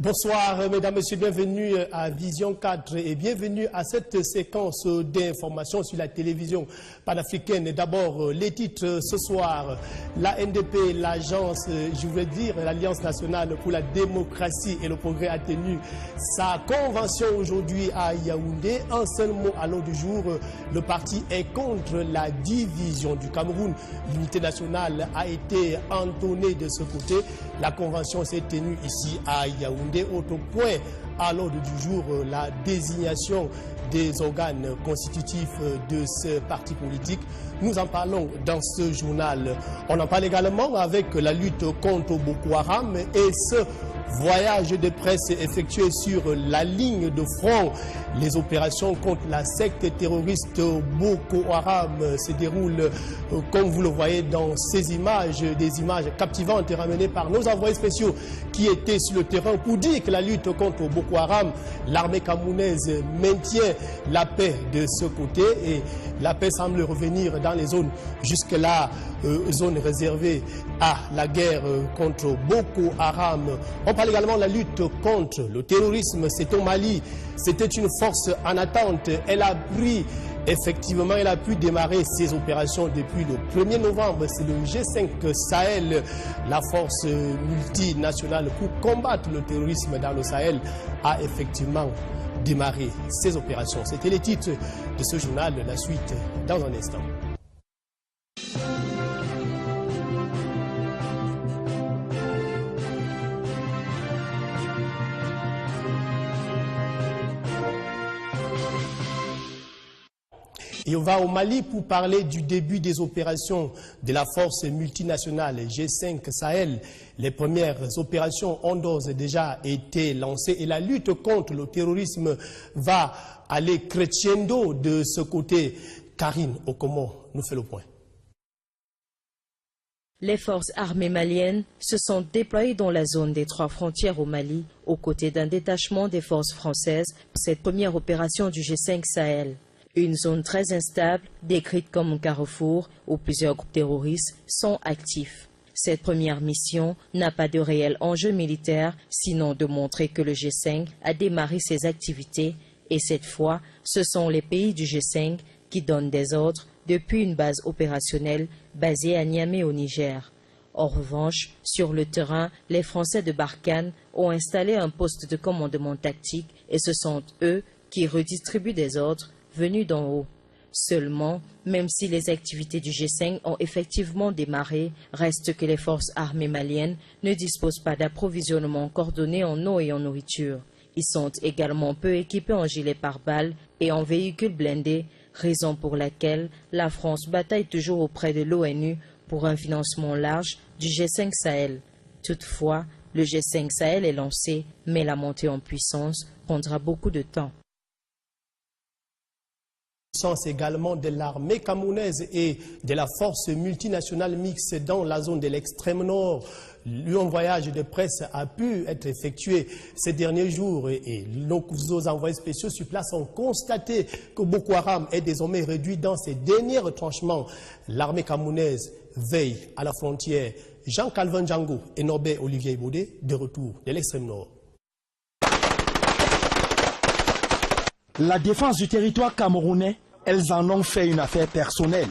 Bonsoir mesdames, messieurs, bienvenue à Vision 4 et bienvenue à cette séquence d'informations sur la télévision panafricaine. D'abord, les titres ce soir, la NDP, l'agence, je veux dire l'Alliance nationale pour la démocratie et le progrès a tenu sa convention aujourd'hui à Yaoundé. Un seul mot à l'ordre du jour, le parti est contre la division du Cameroun. L'unité nationale a été entonnée de ce côté. La convention s'est tenue ici à Yaoundé. Autre point à l'ordre du jour, la désignation des organes constitutifs de ce parti politique. Nous en parlons dans ce journal. On en parle également avec la lutte contre Boko Haram et ce voyage de presse effectué sur la ligne de front. Les opérations contre la secte terroriste Boko Haram se déroulent comme vous le voyez dans ces images, des images captivantes ramenées par nos envoyés spéciaux qui étaient sur le terrain pour dire que la lutte contre Boko Haram, l'armée camerounaise maintient la paix de ce côté et la paix semble revenir dans les zones jusque-là, zones réservées à la guerre contre Boko Haram. On parle également de la lutte contre le terrorisme, c'est au Mali. C'était une force en attente. Elle a pu démarrer ses opérations depuis le 1er novembre. C'est le G5 Sahel, la force multinationale pour combattre le terrorisme dans le Sahel, a effectivement démarré ses opérations. C'était les titres de ce journal. La suite dans un instant. Et on va au Mali pour parler du début des opérations de la force multinationale G5 Sahel. Les premières opérations ont d'ores et déjà été lancées et la lutte contre le terrorisme va aller crescendo de ce côté. Karine Okomo nous fait le point. Les forces armées maliennes se sont déployées dans la zone des 3 frontières au Mali, aux côtés d'un détachement des forces françaises pour cette première opération du G5 Sahel. Une zone très instable, décrite comme un carrefour où plusieurs groupes terroristes sont actifs. Cette première mission n'a pas de réel enjeu militaire, sinon de montrer que le G5 a démarré ses activités et cette fois, ce sont les pays du G5 qui donnent des ordres depuis une base opérationnelle basée à Niamey au Niger. En revanche, sur le terrain, les Français de Barkhane ont installé un poste de commandement tactique et ce sont eux qui redistribuent des ordres venus d'en haut. Seulement, même si les activités du G5 ont effectivement démarré, reste que les forces armées maliennes ne disposent pas d'approvisionnement coordonné en eau et en nourriture. Ils sont également peu équipés en gilets pare-balles et en véhicules blindés, raison pour laquelle la France bataille toujours auprès de l'ONU pour un financement large du G5 Sahel. Toutefois, le G5 Sahel est lancé, mais la montée en puissance prendra beaucoup de temps. Également de l'armée camerounaise et de la force multinationale mixte dans la zone de l'extrême nord. Un voyage de presse a pu être effectué ces derniers jours et nos envoyés spéciaux sur place ont constaté que Boko Haram est désormais réduit dans ses derniers retranchements. L'armée camerounaise veille à la frontière. Jean-Calvin Django et Norbert Olivier Ibaudé de retour de l'extrême nord. La défense du territoire camerounais, elles en ont fait une affaire personnelle.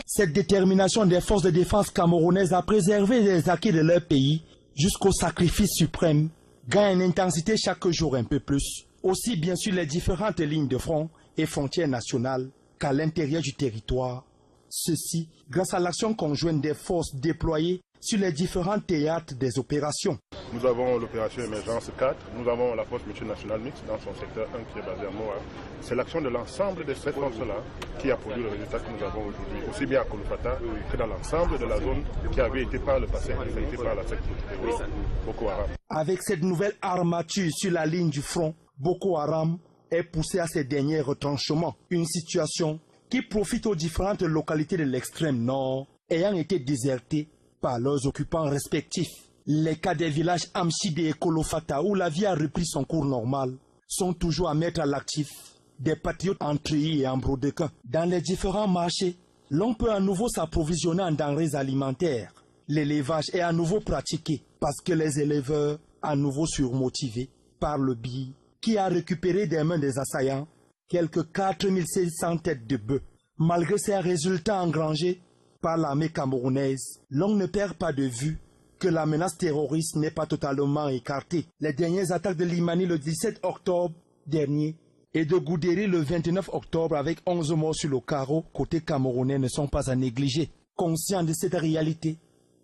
Cette détermination des forces de défense camerounaises à préserver les acquis de leur pays jusqu'au sacrifice suprême gagne en intensité chaque jour un peu plus, aussi bien sur les différentes lignes de front et frontières nationales qu'à l'intérieur du territoire. Ceci grâce à l'action conjointe des forces déployées sur les différents théâtres des opérations. Nous avons l'opération Émergence 4, nous avons la force multinationale mixte dans son secteur 1 qui est basé à Moa. C'est l'action de l'ensemble de ces forces-là qui a produit le résultat que nous avons aujourd'hui, aussi bien à Kolofata que dans l'ensemble de la zone qui avait été par le passé affectée par la secte terroriste Boko Haram. Avec cette nouvelle armature sur la ligne du front, Boko Haram est poussé à ses derniers retranchements. Une situation qui profite aux différentes localités de l'extrême nord ayant été désertées par leurs occupants respectifs. Les cas des villages Amchide et Kolofata où la vie a repris son cours normal sont toujours à mettre à l'actif des patriotes en treillis et en brodequins. Dans les différents marchés, l'on peut à nouveau s'approvisionner en denrées alimentaires L'élevage est à nouveau pratiqué parce que les éleveurs, à nouveau surmotivés par le BI, qui a récupéré des mains des assaillants quelques 4600 têtes de bœufs. Malgré ces résultats engrangés par l'armée camerounaise, l'on ne perd pas de vue que la menace terroriste n'est pas totalement écartée. Les dernières attaques de Limani le 17 octobre dernier et de Goudéry le 29 octobre avec 11 morts sur le carreau côté camerounais ne sont pas à négliger. Conscient de cette réalité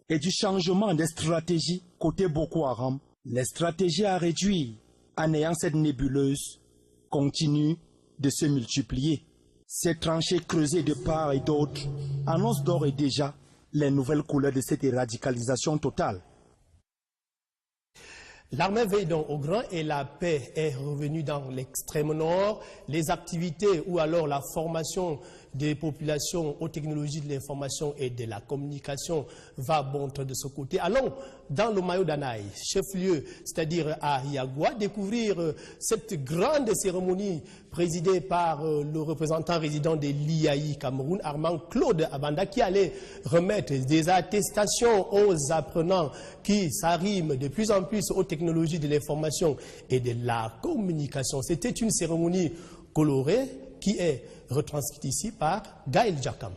et du changement des stratégies côté Boko Haram, les stratégies à réduire en ayant cette nébuleuse continuent de se multiplier. Ces tranchées creusées de part et d'autre annoncent d'ores et déjà les nouvelles couleurs de cette radicalisation totale. L'armée veille donc au grand et la paix est revenue dans l'extrême nord. Les activités ou alors la formation des populations aux technologies de l'information et de la communication va bon train de ce côté. Allons dans le Mayo d'Anaï, chef-lieu, c'est-à-dire à Yagua, découvrir cette grande cérémonie présidée par le représentant résident de l'IAI Cameroun, Armand Claude Abanda, qui allait remettre des attestations aux apprenants qui s'arriment de plus en plus aux technologies de l'information et de la communication. C'était une cérémonie colorée qui est retranscrite ici par Gaël Jakam.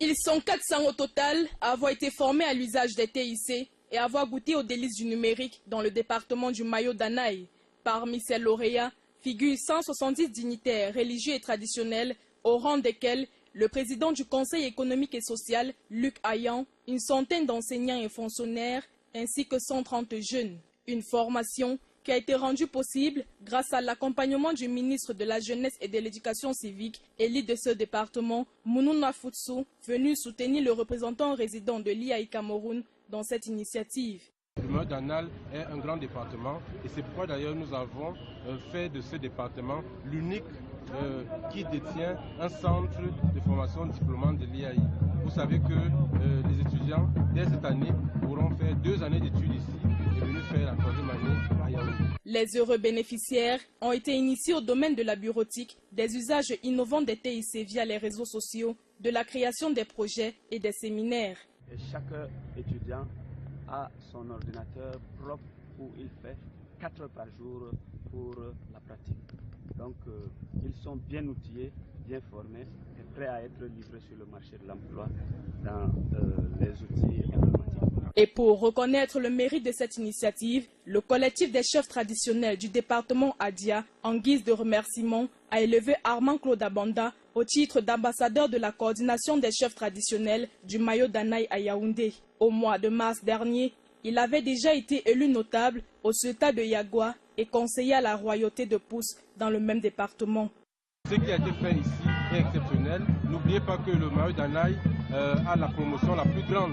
Ils sont 400 au total à avoir été formés à l'usage des TIC et à avoir goûté aux délices du numérique dans le département du Mayo d'Anaï. Parmi ces lauréats figurent 170 dignitaires religieux et traditionnels, au rang desquels le président du Conseil économique et social, Luc Ayan, une centaine d'enseignants et fonctionnaires, ainsi que 130 jeunes. Une formation qui a été rendue possible grâce à l'accompagnement du ministre de la Jeunesse et de l'Éducation civique, élu de ce département, Mounouna Futsu, venu soutenir le représentant résident de l'IAI Cameroun dans cette initiative. Le Mayo d'Anaï est un grand département et c'est pourquoi d'ailleurs nous avons fait de ce département l'unique qui détient un centre de formation diplômante de l'IAI. Vous savez que les étudiants, dès cette année, pourront faire 2 années d'études ici et venir faire la 3e année à Yaoundé. Les heureux bénéficiaires ont été initiés au domaine de la bureautique, des usages innovants des TIC via les réseaux sociaux, de la création des projets et des séminaires. Et chaque étudiant a son ordinateur propre où il fait 4 heures par jour pour la pratique. Donc ils sont bien outillés, bien formés et prêts à être livrés sur le marché de l'emploi dans les outils informatiques. Et pour reconnaître le mérite de cette initiative, le collectif des chefs traditionnels du département Adia, en guise de remerciement, a élevé Armand Claude Abanda au titre d'ambassadeur de la coordination des chefs traditionnels du Mayo d'Anaï à Yaoundé. Au mois de mars dernier, il avait déjà été élu notable au Sultan de Yagua et conseiller à la royauté de Pousse dans le même département. Ce qui a été fait ici est exceptionnel. N'oubliez pas que le Mayo d'Anaï a la promotion la plus grande.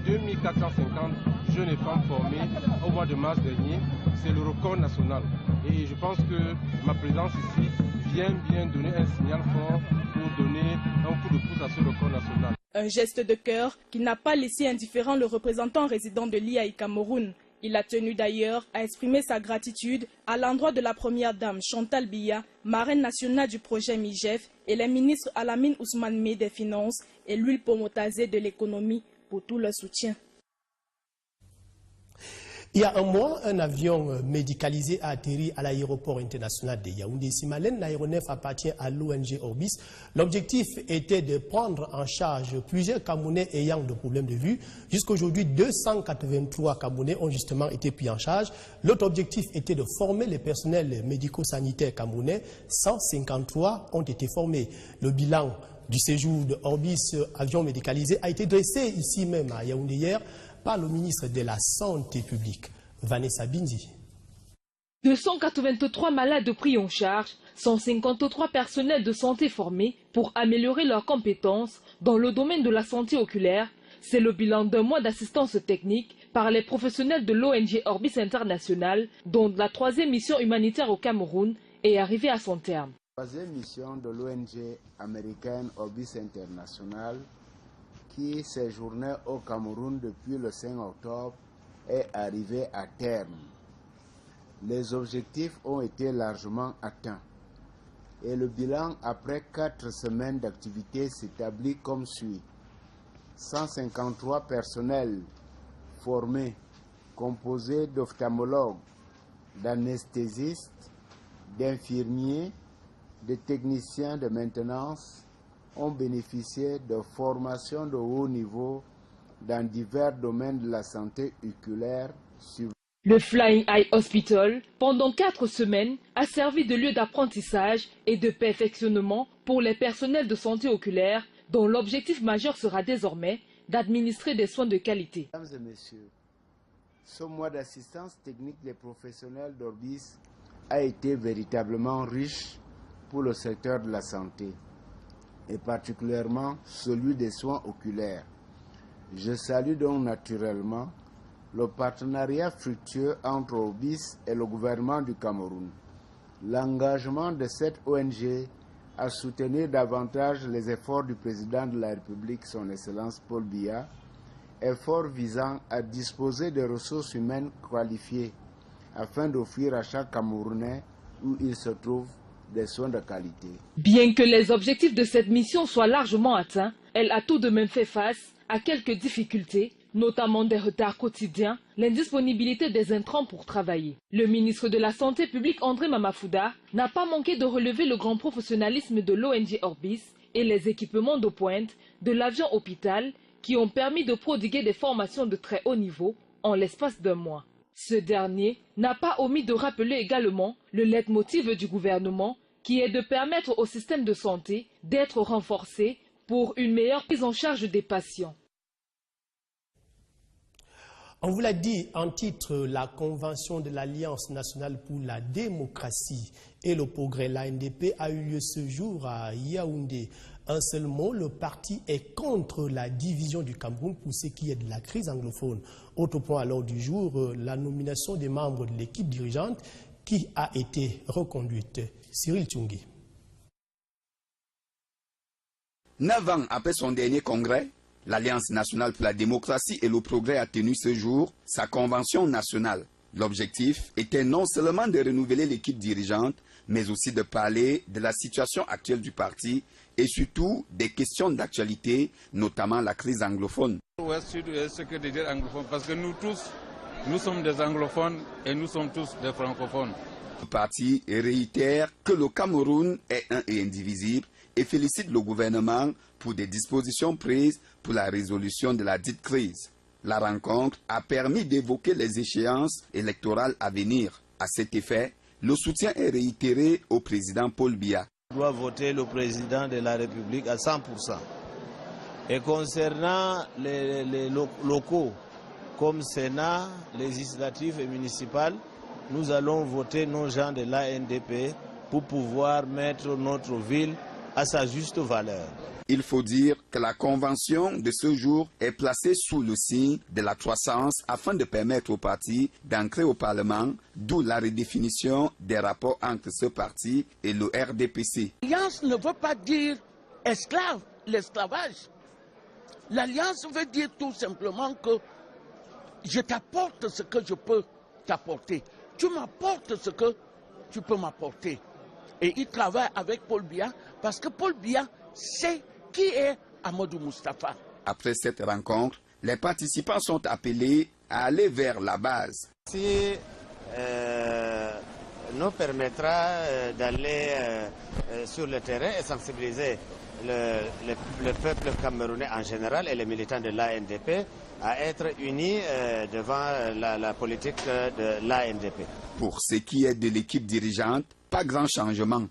2450 jeunes et femmes formées au mois de mars dernier. C'est le record national. Et je pense que ma présence ici vient bien donner un signal fort pour donner un coup de pouce à ce record national. Un geste de cœur qui n'a pas laissé indifférent le représentant résident de l'IAI Cameroun. Il a tenu d'ailleurs à exprimer sa gratitude à l'endroit de la première dame Chantal Biya, marraine nationale du projet MIGEF, et les ministres Alamine Ousmane Mé des Finances et Louis Pomotazé de l'économie pour tout leur soutien. Il y a un mois, un avion médicalisé a atterri à l'aéroport international de Yaoundé-Simalène. L'aéronef appartient à l'ONG Orbis. L'objectif était de prendre en charge plusieurs Camerounais ayant des problèmes de vue. Jusqu'aujourd'hui, 283 Camerounais ont justement été pris en charge. L'autre objectif était de former les personnels médico-sanitaires camerounais. 153 ont été formés. Le bilan du séjour de Orbis, avion médicalisé, a été dressé ici même à Yaoundé hier par le ministre de la Santé publique, Vanessa Bindi. 283 malades pris en charge, 153 personnels de santé formés pour améliorer leurs compétences dans le domaine de la santé oculaire. C'est le bilan d'un mois d'assistance technique par les professionnels de l'ONG Orbis International, dont la 3e mission humanitaire au Cameroun est arrivée à son terme. La 3e mission de l'ONG américaine Orbis International, qui séjournait au Cameroun depuis le 5 octobre, est arrivé à terme. Les objectifs ont été largement atteints et le bilan après 4 semaines d'activité s'établit comme suit. 153 personnels formés, composés d'ophtalmologues, d'anesthésistes, d'infirmiers, de techniciens de maintenance, ont bénéficié de formations de haut niveau dans divers domaines de la santé oculaire. Le Flying Eye Hospital, pendant 4 semaines, a servi de lieu d'apprentissage et de perfectionnement pour les personnels de santé oculaire, dont l'objectif majeur sera désormais d'administrer des soins de qualité. Mesdames et messieurs, ce mois d'assistance technique des professionnels d'Orbis a été véritablement riche pour le secteur de la santé, et particulièrement celui des soins oculaires. Je salue donc naturellement le partenariat fructueux entre Orbis et le gouvernement du Cameroun. L'engagement de cette ONG à soutenir davantage les efforts du président de la République, son Excellence Paul Biya, efforts visant à disposer de ressources humaines qualifiées afin d'offrir à chaque Camerounais où il se trouve des soins de qualité. Bien que les objectifs de cette mission soient largement atteints, elle a tout de même fait face à quelques difficultés, notamment des retards quotidiens, l'indisponibilité des intrants pour travailler. Le ministre de la Santé publique André Mamafouda n'a pas manqué de relever le grand professionnalisme de l'ONG Orbis et les équipements de pointe de l'avion hôpital qui ont permis de prodiguer des formations de très haut niveau en l'espace d'1 mois. Ce dernier n'a pas omis de rappeler également le leitmotiv du gouvernement qui est de permettre au système de santé d'être renforcé pour une meilleure prise en charge des patients. On vous l'a dit en titre, la Convention de l'Alliance nationale pour la démocratie et le progrès, l'ANDP, a eu lieu ce jour à Yaoundé. Un seul mot, le parti est contre la division du Cameroun pour ce qui est de la crise anglophone. Autre point à l'ordre du jour, la nomination des membres de l'équipe dirigeante qui a été reconduite. Cyril Tchungi. 9 ans après son dernier congrès, l'Alliance nationale pour la démocratie et le progrès a tenu ce jour sa convention nationale. L'objectif était non seulement de renouveler l'équipe dirigeante, mais aussi de parler de la situation actuelle du parti et surtout des questions d'actualité, notamment la crise anglophone. Ce que de dire anglophone, parce que nous tous, nous sommes des anglophones et nous sommes tous des francophones. Le parti réitère que le Cameroun est un et indivisible et félicite le gouvernement pour des dispositions prises pour la résolution de la dite crise. La rencontre a permis d'évoquer les échéances électorales à venir. À cet effet, le soutien est réitéré au président Paul Biya. On doit voter le président de la République à 100%. Et concernant les locaux, comme Sénat, législatifs et municipales, nous allons voter nos gens de l'ANDP pour pouvoir mettre notre ville à sa juste valeur. Il faut dire que la convention de ce jour est placée sous le signe de la croissance afin de permettre au parti d'entrer au Parlement, d'où la redéfinition des rapports entre ce parti et le RDPC. L'alliance ne veut pas dire esclave, l'esclavage. L'alliance veut dire tout simplement que je t'apporte ce que je peux t'apporter. Tu m'apportes ce que tu peux m'apporter. Et il travaille avec Paul Biya parce que Paul Biya sait qui est Amadou Moustapha. Après cette rencontre, les participants sont appelés à aller vers la base. Ceci nous permettra d'aller sur le terrain et sensibiliser le peuple camerounais en général et les militants de l'ANDP à être unis devant la politique de l'ANDP. Pour ce qui est de l'équipe dirigeante, pas grand changement.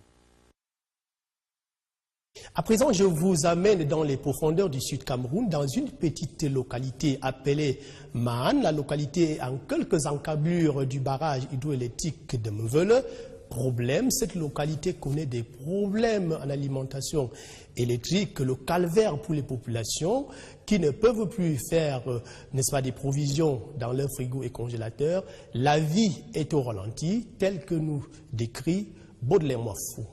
À présent, je vous amène dans les profondeurs du Sud Cameroun, dans une petite localité appelée Mahan. La localité est en quelques encablures du barrage hydroélectrique de Mvele. Problème, cette localité connaît des problèmes en alimentation électrique, le calvaire pour les populations qui ne peuvent plus faire, n'est-ce pas, des provisions dans leur frigo et congélateur. La vie est au ralenti, tel que nous décrit Baudelaire Moifou.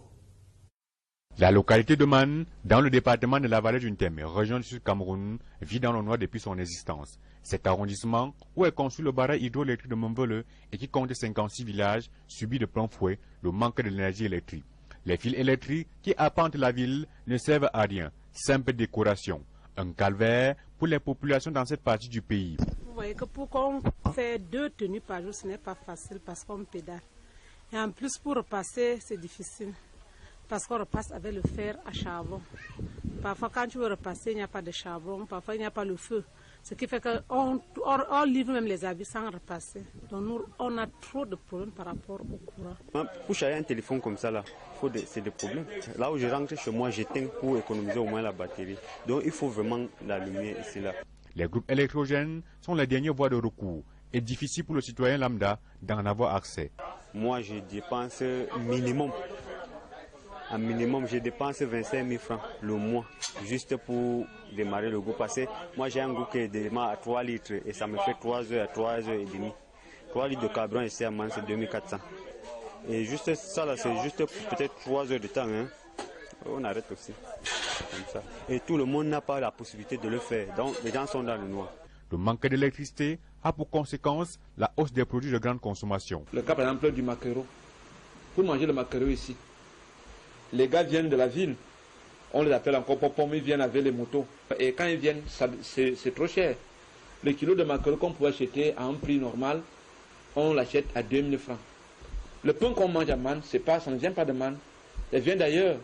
La localité de Man, dans le département de la vallée du Ntem, région du Sud Cameroun, vit dans le noir depuis son existence. Cet arrondissement, où est construit le barrage hydroélectrique de Mvele et qui compte 56 villages, subit de plein fouet le manque de l'énergie électrique. Les fils électriques qui appentent la ville ne servent à rien, simple décoration. Un calvaire pour les populations dans cette partie du pays. Vous voyez que pour qu'on fait 2 tenues par jour, ce n'est pas facile parce qu'on pédale. Et en plus, pour repasser, c'est difficile parce qu'on repasse avec le fer à charbon. Parfois, quand tu veux repasser, il n'y a pas de charbon, parfois il n'y a pas le feu. Ce qui fait qu'on livre même les habits sans repasser. Donc nous, on a trop de problèmes par rapport au courant. Pour charger un téléphone comme ça, c'est des problèmes. Là où je rentre chez moi, j'éteins pour économiser au moins la batterie. Donc il faut vraiment la lumière ici là. Les groupes électrogènes sont les dernières voies de recours et difficile pour le citoyen lambda d'en avoir accès. Moi, je dépense minimum. En minimum, je dépense 25 000 francs le mois, juste pour démarrer le groupe. Parce que moi, j'ai un groupe qui démarre à 3 litres et ça me fait 3 heures à 3 heures et demie. 3 litres de carburant ici à Man, c'est 2400. Et juste ça, là, c'est juste peut-être 3 heures de temps. Hein. On arrête aussi. Comme ça. Et tout le monde n'a pas la possibilité de le faire. Donc, les gens sont dans le noir. Le manque d'électricité a pour conséquence la hausse des produits de grande consommation. Le cas, par exemple, du maquereau. Pour manger le maquereau ici, les gars viennent de la ville, on les appelle encore popom, ils viennent avec les motos. Et quand ils viennent, c'est trop cher. Le kilo de maquereau qu'on pouvait acheter à un prix normal, on l'achète à 2000 francs. Le pain qu'on mange à Man, ça ne vient pas de Man, ça vient d'ailleurs.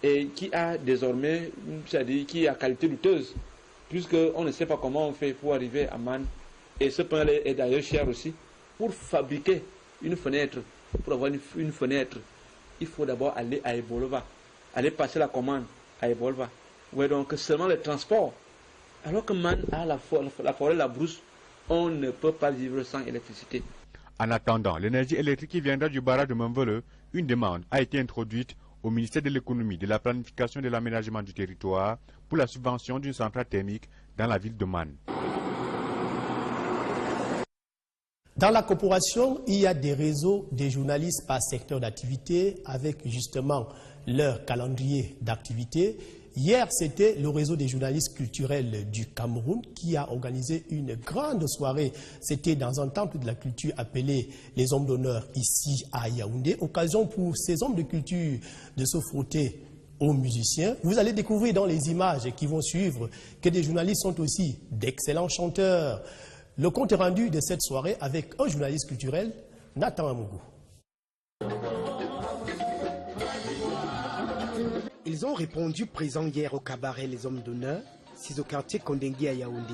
Et qui a désormais, c'est-à-dire qui a qualité douteuse, puisqu'on ne sait pas comment on fait pour arriver à Man. Et ce pain est d'ailleurs cher aussi. Pour fabriquer une fenêtre, pour avoir une fenêtre, il faut d'abord aller à Ebolova, aller passer la commande à Ebolova. Ouais, donc seulement le transport. Alors que Man a la forêt, la brousse, on ne peut pas vivre sans électricité. En attendant l'énergie électrique qui viendra du barrage de Mambele, une demande a été introduite au ministère de l'économie, de la planification et de l'aménagement du territoire pour la subvention d'une centrale thermique dans la ville de Man. Dans la corporation, il y a des réseaux des journalistes par secteur d'activité avec justement leur calendrier d'activité. Hier, c'était le réseau des journalistes culturels du Cameroun qui a organisé une grande soirée. C'était dans un temple de la culture appelé les hommes d'honneur ici à Yaoundé. Occasion pour ces hommes de culture de se frotter aux musiciens. Vous allez découvrir dans les images qui vont suivre que des journalistes sont aussi d'excellents chanteurs. Le compte est rendu de cette soirée avec un journaliste culturel, Nathan Amougou. Ils ont répondu présents hier au cabaret Les Hommes d'honneur, 6 au quartier Kondengui à Yaoundé.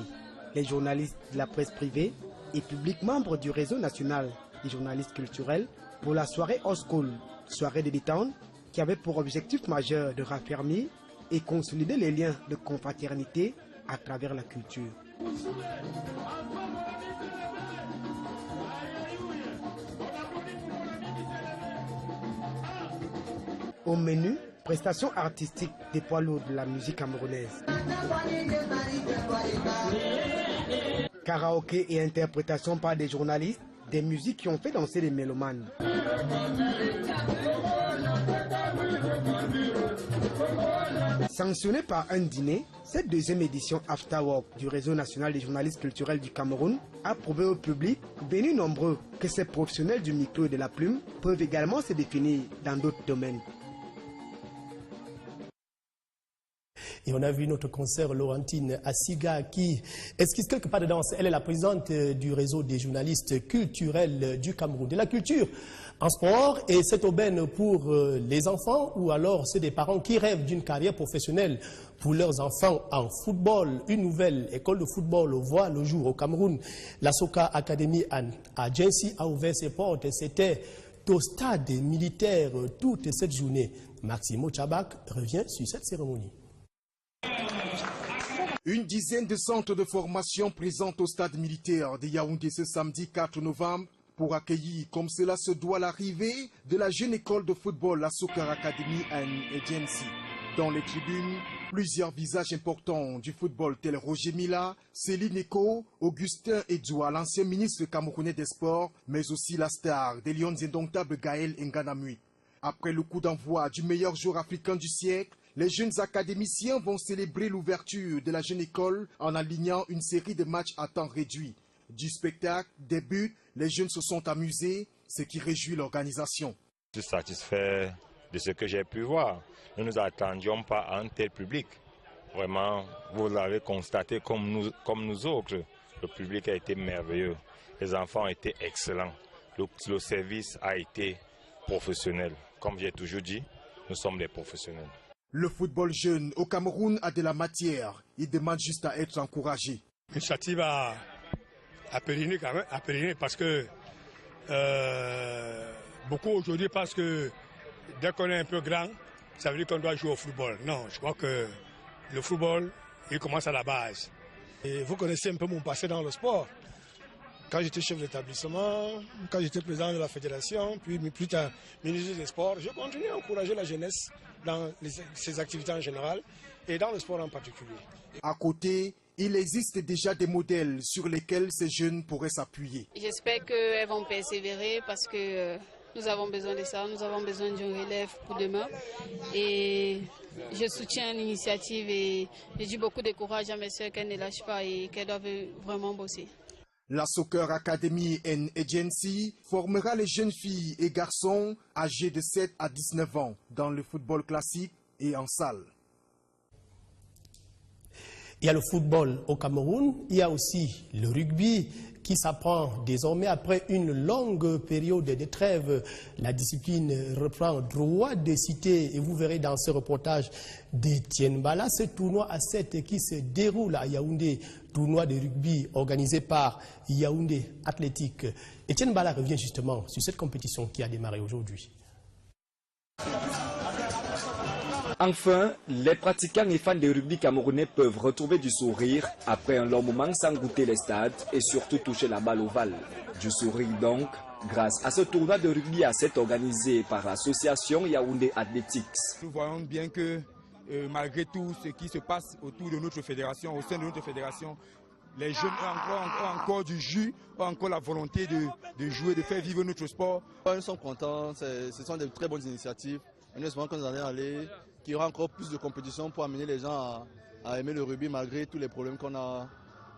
Les journalistes de la presse privée et publics membres du réseau national des journalistes culturels pour la soirée Oscool, soirée de détente qui avait pour objectif majeur de raffermir et consolider les liens de confraternité à travers la culture. Au menu, prestations artistiques des poids lourds de la musique camerounaise. Karaoké et interprétation par des journalistes, des musiques qui ont fait danser les mélomanes. Sanctionnée par un dîner, cette deuxième édition After Work du réseau national des journalistes culturels du Cameroun a prouvé au public, venu nombreux, que ces professionnels du micro et de la plume peuvent également se définir dans d'autres domaines. Et on a vu notre consoeur Laurentine Asiga qui esquisse quelque part de danse. Elle est la présidente du réseau des journalistes culturels du Cameroun. De la culture en sport, et cette aubaine pour les enfants ou alors ceux des parents qui rêvent d'une carrière professionnelle pour leurs enfants en football. Une nouvelle école de football voit le jour au Cameroun. La Soka Academy à Djensi a ouvert ses portes. C'était au stade militaire toute cette journée. Maximo Tchabak revient sur cette cérémonie. Une dizaine de centres de formation présents au stade militaire de Yaoundé ce samedi 4 novembre pour accueillir, comme cela se doit, l'arrivée de la jeune école de football, la Soccer Academy à Djensi. Dans les tribunes, plusieurs visages importants du football tels Roger Mila, Céline Eko, Augustin Edjoua, l'ancien ministre camerounais des Sports, mais aussi la star des Lions indomptables Gaël Nganamui. Après le coup d'envoi du meilleur joueur africain du siècle, les jeunes académiciens vont célébrer l'ouverture de la jeune école en alignant une série de matchs à temps réduit. Du spectacle, des buts, les jeunes se sont amusés, ce qui réjouit l'organisation. Je suis satisfait de ce que j'ai pu voir. Nous ne nous attendions pas à un tel public. Vraiment, vous l'avez constaté comme nous autres. Le public a été merveilleux. Les enfants ont été excellents. Le service a été professionnel. Comme j'ai toujours dit, nous sommes des professionnels. Le football jeune au Cameroun a de la matière. Il demande juste à être encouragé. L'initiative a périné quand même, parce que beaucoup aujourd'hui pensent que dès qu'on est un peu grand, ça veut dire qu'on doit jouer au football. Non, je crois que le football, il commence à la base. Et vous connaissez un peu mon passé dans le sport. Quand j'étais chef d'établissement, quand j'étais président de la fédération, puis plus tard ministre des Sports, je continue à encourager la jeunesse dans ses activités en général et dans le sport en particulier. À côté, il existe déjà des modèles sur lesquels ces jeunes pourraient s'appuyer. J'espère qu'elles vont persévérer parce que nous avons besoin de ça, nous avons besoin d'une relève pour demain. Et je soutiens l'initiative et je dis beaucoup de courage à mes soeurs qu'elles ne lâchent pas et qu'elles doivent vraiment bosser. La Soccer Academy and Agency formera les jeunes filles et garçons âgés de 7 à 19 ans dans le football classique et en salle. Il y a le football au Cameroun, il y a aussi le rugby qui s'apprend désormais après une longue période de trêve. La discipline reprend droit de cité et vous verrez dans ce reportage d'Etienne Bala ce tournoi à 7 qui se déroule à Yaoundé, tournoi de rugby organisé par Yaoundé Athlétique. Etienne Bala revient justement sur cette compétition qui a démarré aujourd'hui. Enfin, les pratiquants et fans de rugby camerounais peuvent retrouver du sourire après un long moment sans goûter les stades et surtout toucher la balle ovale. Du sourire donc, grâce à ce tournoi de rugby à 7 organisé par l'association Yaoundé Athletics. Nous voyons bien que malgré tout ce qui se passe autour de notre fédération, au sein de notre fédération, les jeunes ont encore du jus, ont encore la volonté de jouer, de faire vivre notre sport. Nous sommes contents, ce sont de très bonnes initiatives. Nous espérons que nous allons aller, qu'il y aura encore plus de compétition pour amener les gens à aimer le rugby malgré tous les problèmes qu'on a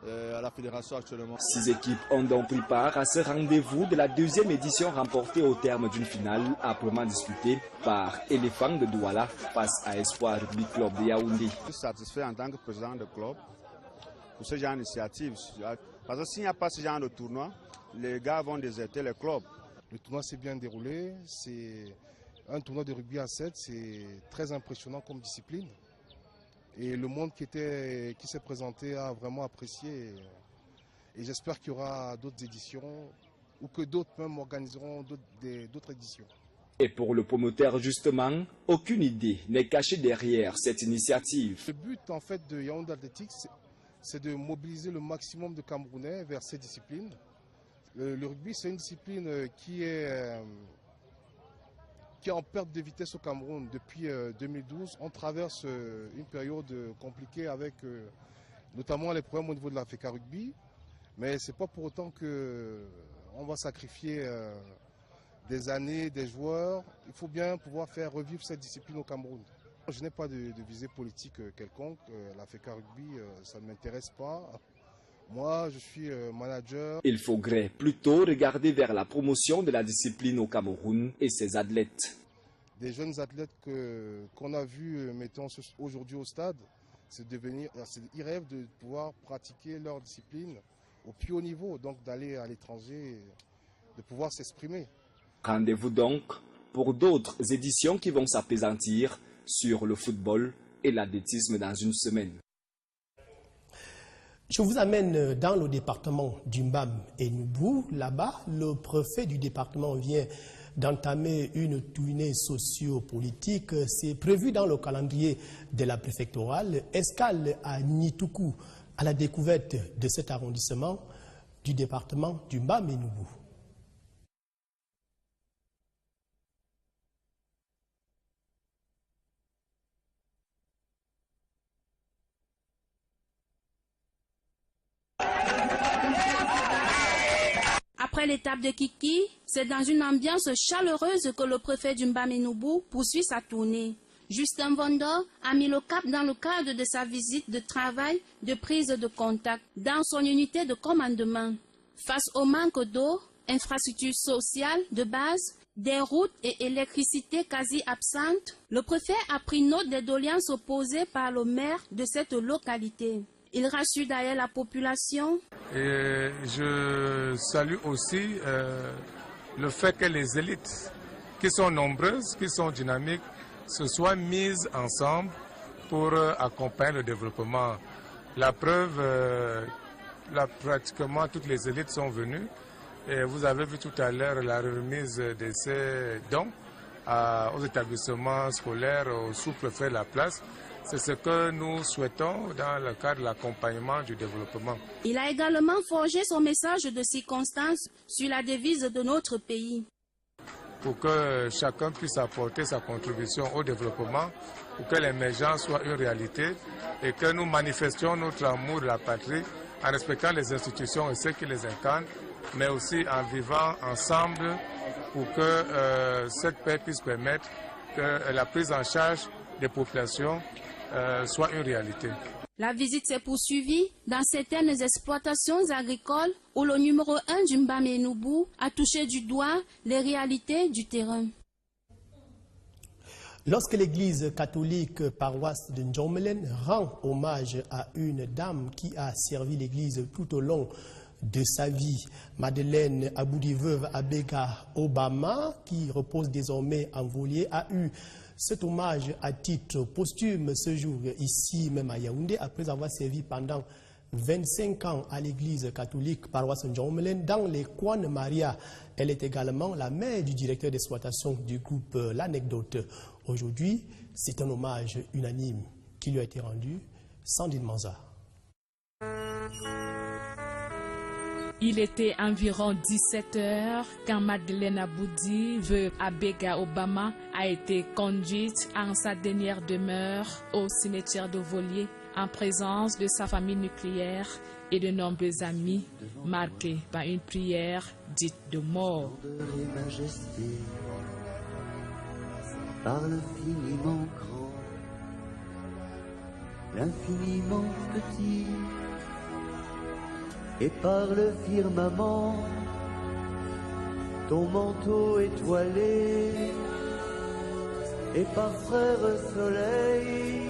à la fédération actuellement. 6 équipes ont donc pris part à ce rendez-vous de la 2e édition remportée au terme d'une finale âprement disputée par Éléphant de Douala face à Espoir Rugby Club de Yaoundé. Je suis satisfait en tant que président de club pour ce genre d'initiative. Parce que s'il n'y a pas ce genre de tournoi, les gars vont déserter les clubs. Le tournoi s'est bien déroulé. C'est un tournoi de rugby à 7, c'est très impressionnant comme discipline. Et le monde qui s'est présenté a vraiment apprécié. Et j'espère qu'il y aura d'autres éditions ou que d'autres même organiseront d'autres éditions. Et pour le promoteur justement, aucune idée n'est cachée derrière cette initiative. Le but en fait de Yaoundé Athletics, c'est de mobiliser le maximum de Camerounais vers ces disciplines. Le rugby, c'est une discipline qui est en perte de vitesse au Cameroun depuis 2012. On traverse une période compliquée avec notamment les problèmes au niveau de l'Africa Rugby. Mais ce n'est pas pour autant qu'on va sacrifier des années, des joueurs. Il faut bien pouvoir faire revivre cette discipline au Cameroun. Je n'ai pas de visée politique quelconque. L'Africa Rugby, ça ne m'intéresse pas. Moi, je suis manager. Il faudrait plutôt regarder vers la promotion de la discipline au Cameroun et ses athlètes. Des jeunes athlètes qu'on a vus, mettons, aujourd'hui au stade, ils rêvent de pouvoir pratiquer leur discipline au plus haut niveau, donc d'aller à l'étranger, de pouvoir s'exprimer. Rendez-vous donc pour d'autres éditions qui vont s'appesantir sur le football et l'athlétisme dans une semaine. Je vous amène dans le département du Mbam et Noubou. Là-bas, le préfet du département vient d'entamer une tournée socio-politique. C'est prévu dans le calendrier de la préfectorale. Escale à Nitoukou, à la découverte de cet arrondissement du département du Mbam et Noubou. Après l'étape de Kiki, c'est dans une ambiance chaleureuse que le préfet du Mbam et Noubou poursuit sa tournée. Justin Vondor a mis le cap dans le cadre de sa visite de travail de prise de contact dans son unité de commandement. Face au manque d'eau, infrastructures sociales de base Des routes et électricité quasi absentes, le préfet a pris note des doléances posées par le maire de cette localité. Il rassure d'ailleurs la population. Et je salue aussi le fait que les élites, qui sont nombreuses, qui sont dynamiques, se soient mises ensemble pour accompagner le développement. La preuve, pratiquement toutes les élites sont venues. Et vous avez vu tout à l'heure la remise de ces dons aux établissements scolaires, au sous-préfet de la place. C'est ce que nous souhaitons dans le cadre de l'accompagnement du développement. Il a également forgé son message de circonstance sur la devise de notre pays. Pour que chacun puisse apporter sa contribution au développement, pour que l'émergence soit une réalité et que nous manifestions notre amour de la patrie en respectant les institutions et ceux qui les incarnent, mais aussi en vivant ensemble pour que cette paix puisse permettre que la prise en charge des populations soit une réalité. La visite s'est poursuivie dans certaines exploitations agricoles où le numéro 1 du Mbamenoubou a touché du doigt les réalités du terrain. Lorsque l'église catholique paroisse de Ndjomelen rend hommage à une dame qui a servi l'église tout au long de sa vie, Madeleine Aboudi veuve Abega Obama, qui repose désormais en Volier, a eu cet hommage à titre posthume ce jour ici même à Yaoundé, après avoir servi pendant 25 ans à l'église catholique paroisse Ndjomelen dans les Kwan Maria. Elle est également la mère du directeur d'exploitation du groupe L'Anecdote. Aujourd'hui, c'est un hommage unanime qui lui a été rendu. Sandine Manza. Il était environ 17 heures quand Madeleine Aboudi, veuve Abega Obama, a été conduite en sa dernière demeure au cimetière de Volier en présence de sa famille nucléaire et de nombreux amis, marqués par une prière dite de mort. Par l'infiniment grand, l'infiniment petit, et par le firmament, ton manteau étoilé, et par frère soleil,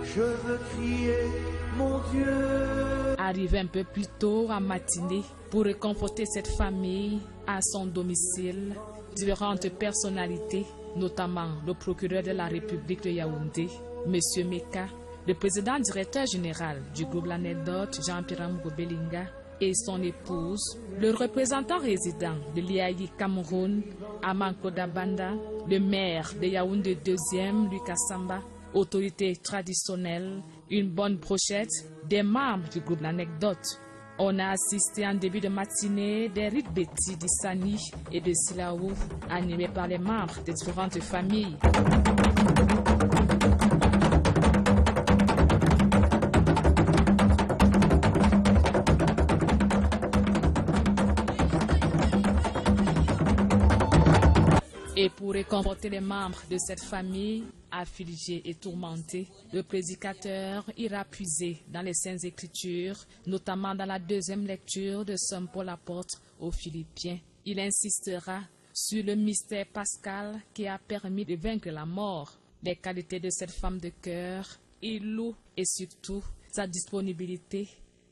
je veux crier mon Dieu. Arrivé un peu plus tôt en matinée pour réconforter cette famille à son domicile, différentes personnalités, notamment le procureur de la République de Yaoundé, M. Meka, le président directeur général du groupe L'Anecdote, Jean-Pierre Mougobelinga, et son épouse, le représentant résident de l'IAI Cameroun, Amanko Dabanda, le maire de Yaoundé 2e, Lucas Samba, autorités traditionnelles, une bonne brochette, des membres du groupe L'Anecdote. On a assisté en début de matinée des rites Betty d'Issani et de Silaou, animés par les membres des différentes familles. Et pour réconforter les membres de cette famille, affligés et tourmentés, le prédicateur ira puiser dans les Saintes Écritures, notamment dans la deuxième lecture de Saint Paul apôtre aux Philippiens. Il insistera sur le mystère pascal qui a permis de vaincre la mort, les qualités de cette femme de cœur. Il loue et surtout sa disponibilité,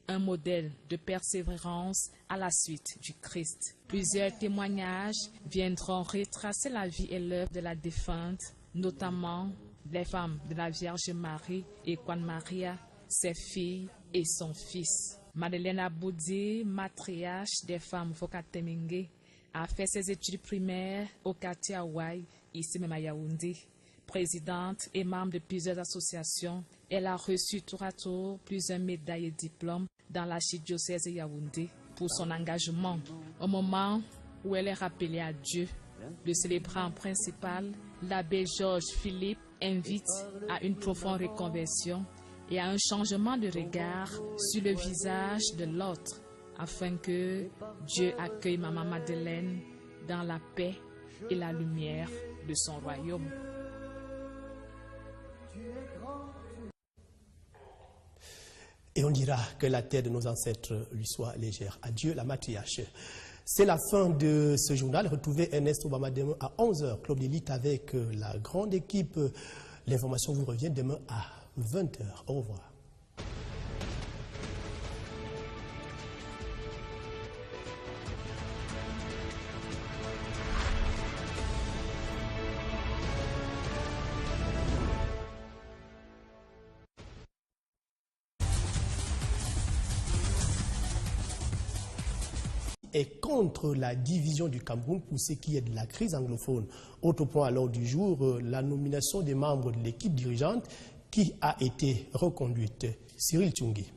un modèle de persévérance à la suite du Christ. Plusieurs témoignages viendront retracer la vie et l'œuvre de la défunte, notamment les femmes de la Vierge Marie et Kwan Maria, ses filles et son fils. Madeleine Aboudi, matriarche des femmes Fokatemingue, a fait ses études primaires au quartier Hawaï, ici même à Yaoundé. Présidente et membre de plusieurs associations, elle a reçu tour à tour plusieurs médailles et diplômes dans l'archidiocèse de Yaoundé pour son engagement. Au moment où elle est rappelée à Dieu, le célébrant principal, l'abbé Georges Philippe, invite à une profonde reconversion et à un changement de regard sur le visage de l'autre, afin que Dieu accueille Maman Madeleine dans la paix et la lumière de son royaume. Et on dira que la terre de nos ancêtres lui soit légère. Adieu la matriarche. C'est la fin de ce journal. Retrouvez Ernest Obama demain à 11h. Club d'élite avec la grande équipe. L'information vous revient demain à 20h. Au revoir. Et contre la division du Cameroun pour ce qui est de la crise anglophone. Autre point à l'ordre du jour, la nomination des membres de l'équipe dirigeante qui a été reconduite. Cyril Tchungui.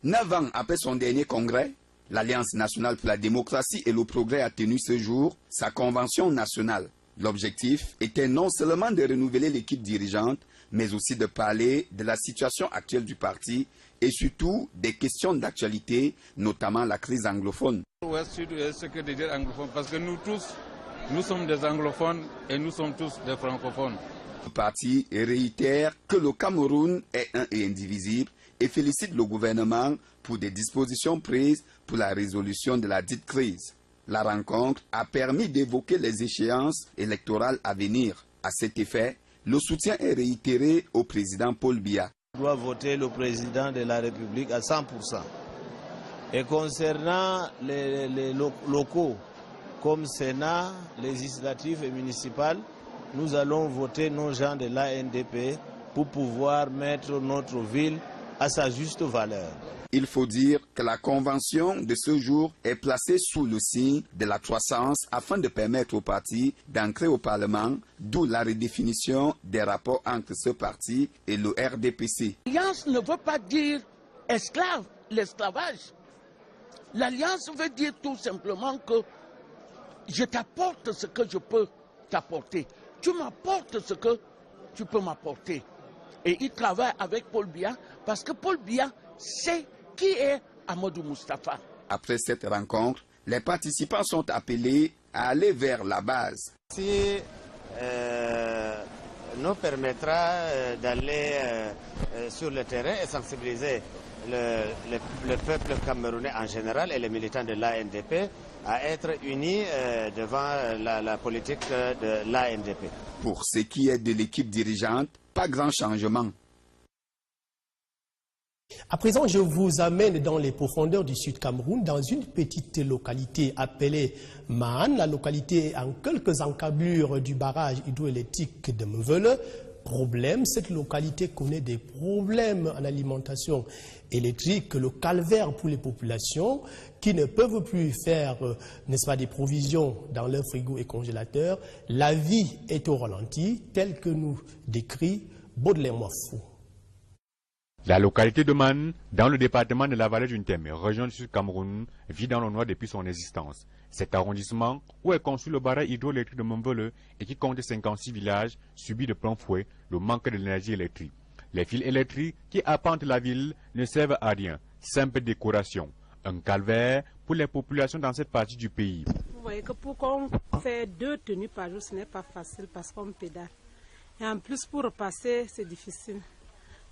9 ans après son dernier congrès, l'Alliance nationale pour la démocratie et le progrès a tenu ce jour sa convention nationale. L'objectif était non seulement de renouveler l'équipe dirigeante, mais aussi de parler de la situation actuelle du parti et surtout des questions d'actualité, notamment la crise anglophone. Ouest Sud est ce que de dire anglophone, parce que nous tous, nous sommes des anglophones et nous sommes tous des francophones. Le parti réitère que le Cameroun est un et indivisible et félicite le gouvernement pour des dispositions prises pour la résolution de la dite crise. La rencontre a permis d'évoquer les échéances électorales à venir. À cet effet, le soutien est réitéré au président Paul Biya. On doit voter le président de la République à 100%. Et concernant les locaux, comme Sénat, législatifs et municipal, nous allons voter nos gens de l'ANDP pour pouvoir mettre notre ville à sa juste valeur. Il faut dire que la convention de ce jour est placée sous le signe de la croissance afin de permettre au parti d'entrer au Parlement, d'où la redéfinition des rapports entre ce parti et le RDPC. L'alliance ne veut pas dire esclave, l'esclavage. L'alliance veut dire tout simplement que je t'apporte ce que je peux t'apporter. Tu m'apportes ce que tu peux m'apporter. Et il travaille avec Paul Biya parce que Paul Biya sait qui est Amadou Moustapha. Après cette rencontre, les participants sont appelés à aller vers la base. Si nous permettra d'aller sur le terrain et sensibiliser le peuple camerounais en général et les militants de l'ANDP à être unis devant la politique de l'ANDP. Pour ce qui est de l'équipe dirigeante, pas grand changement. À présent, je vous amène dans les profondeurs du Sud Cameroun, dans une petite localité appelée Mahan. La localité est en quelques encablures du barrage hydroélectrique de Mvele. Problème, cette localité connaît des problèmes en alimentation électrique, le calvaire pour les populations qui ne peuvent plus faire, n'est-ce pas, des provisions dans leurs frigos et congélateurs. La vie est au ralenti, tel que nous décrit Baudelaire Moifou. La localité de Man, dans le département de la vallée du Ntem, région du Sud-Cameroun, vit dans le noir depuis son existence. Cet arrondissement, où est conçu le barrage hydroélectrique de Mvele et qui compte 56 villages, subit de plein fouet le manque de l'énergie électrique. Les fils électriques qui appentent la ville ne servent à rien, simple décoration. Un calvaire pour les populations dans cette partie du pays. Vous voyez que pour qu'on fait 2 tenues par jour, ce n'est pas facile parce qu'on pédale. Et en plus, pour repasser, c'est difficile.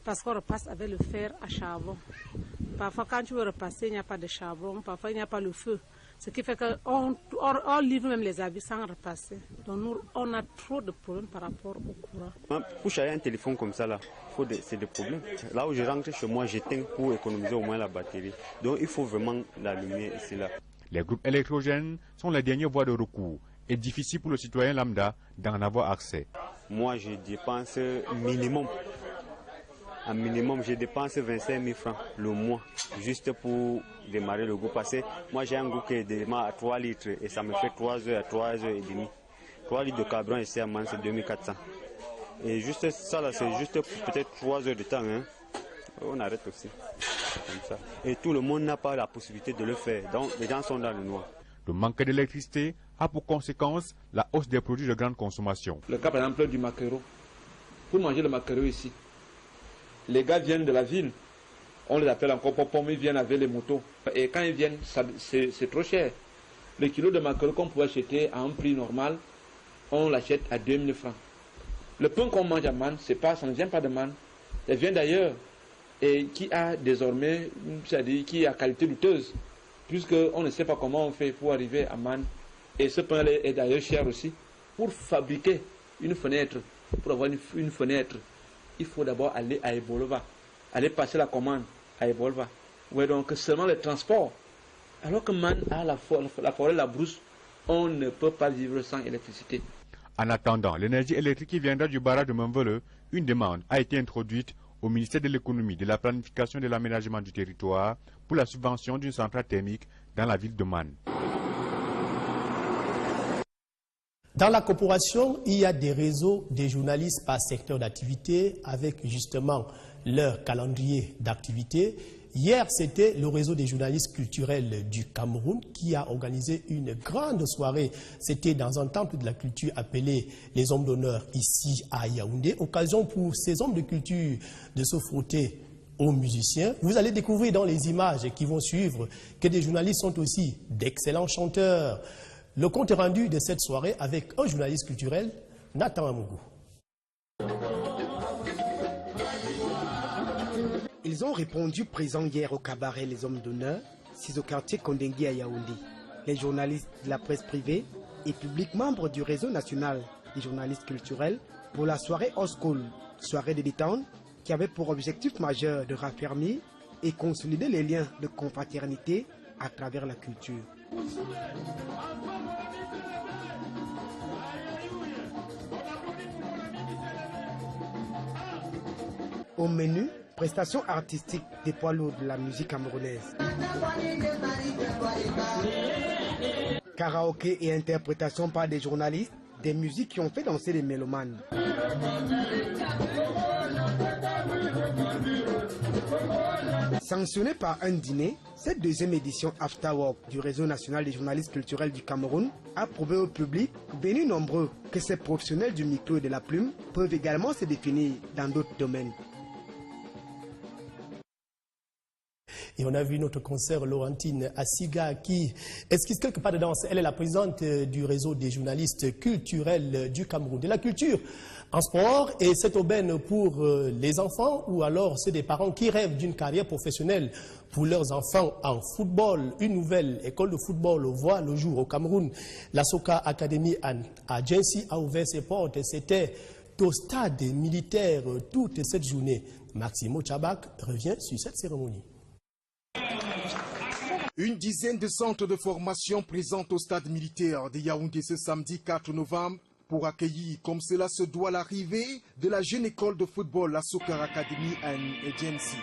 Parce qu'on repasse avec le fer à charbon. Parfois, quand tu veux repasser, il n'y a pas de charbon. Parfois, il n'y a pas le feu. Ce qui fait qu'on livre même les habits sans repasser. Donc, nous, on a trop de problèmes par rapport au courant. Pour charger un téléphone comme ça, c'est des problèmes. Là où je rentre chez moi, j'éteins pour économiser au moins la batterie. Donc, il faut vraiment l'allumer ici, là. Les groupes électrogènes sont les dernières voies de recours. Et difficile pour le citoyen lambda d'en avoir accès. Moi, je dépense minimum. Un minimum, je dépense 25 000 francs le mois, juste pour démarrer le groupe. Parce que moi, j'ai un groupe qui démarre à 3 litres et ça me fait 3 heures à 3 heures et demie. 3 litres de carburant ici à Man, c'est 2400. Et juste ça, là, c'est juste peut-être 3 heures de temps. Hein. On arrête aussi. Comme ça. Et tout le monde n'a pas la possibilité de le faire. Donc, les gens sont dans le noir. Le manque d'électricité a pour conséquence la hausse des produits de grande consommation. Le cas, par exemple, du maquereau. Pour manger le maquereau ici, les gars viennent de la ville, on les appelle encore popom, ils viennent avec les motos. Et quand ils viennent, c'est trop cher. Le kilo de maquereau qu'on pouvait acheter à un prix normal, on l'achète à 2000 francs. Le pain qu'on mange à Man, ça ne vient pas de Man, ça vient d'ailleurs. Et qui a désormais, c'est-à-dire qui a qualité douteuse. puisqu'on ne sait pas comment on fait pour arriver à Man, et ce point est d'ailleurs cher aussi, pour fabriquer une fenêtre, pour avoir une fenêtre, il faut d'abord aller à Ebolova, aller passer la commande à Ebolova. Ouais, donc seulement le transport. Alors que Man a la forêt, la brousse, on ne peut pas vivre sans électricité. En attendant l'énergie électrique qui viendra du barrage de Mambele, une demande a été introduite au ministère de l'économie, de la planification et de l'aménagement du territoire pour la subvention d'une centrale thermique dans la ville de Man. Dans la corporation, il y a des réseaux des journalistes par secteur d'activité avec justement leur calendrier d'activité. Hier, c'était le réseau des journalistes culturels du Cameroun qui a organisé une grande soirée. C'était dans un temple de la culture appelé les Hommes d'honneur ici à Yaoundé. Occasion pour ces hommes de culture de se frotter aux musiciens. Vous allez découvrir dans les images qui vont suivre que des journalistes sont aussi d'excellents chanteurs. Le compte rendu de cette soirée avec un journaliste culturel, Nathan Amougou. Ils ont répondu présents hier au cabaret Les Hommes d'honneur, 6 au quartier Kondengui à Yaoundé. Les journalistes de la presse privée et publics membres du réseau national des journalistes culturels pour la soirée Oscol, soirée de détente qui avait pour objectif majeur de raffermir et consolider les liens de confraternité à travers la culture. Au menu, prestations artistiques des poids lourds de la musique camerounaise. Karaoké et interprétation par des journalistes, des musiques qui ont fait danser les mélomanes. Sanctionnée par un dîner, cette deuxième édition After Work du réseau national des journalistes culturels du Cameroun a prouvé au public, venu nombreux, que ces professionnels du micro et de la plume peuvent également se définir dans d'autres domaines. Et on a vu notre consoeur Laurentine Asiga qui esquisse quelque part de danse. Elle est la présidente du réseau des journalistes culturels du Cameroun. De la culture en sport et cette aubaine pour les enfants ou alors ceux des parents qui rêvent d'une carrière professionnelle pour leurs enfants en football. Une nouvelle école de football voit le jour au Cameroun. La Soka Academy à Djensi a ouvert ses portes. C'était au stade militaire toute cette journée. Maximo Tchabak revient sur cette cérémonie. Une dizaine de centres de formation présents au stade militaire de Yaoundé ce samedi 4 novembre pour accueillir, comme cela se doit, l'arrivée de la jeune école de football, la Soccer Academy à Djensi.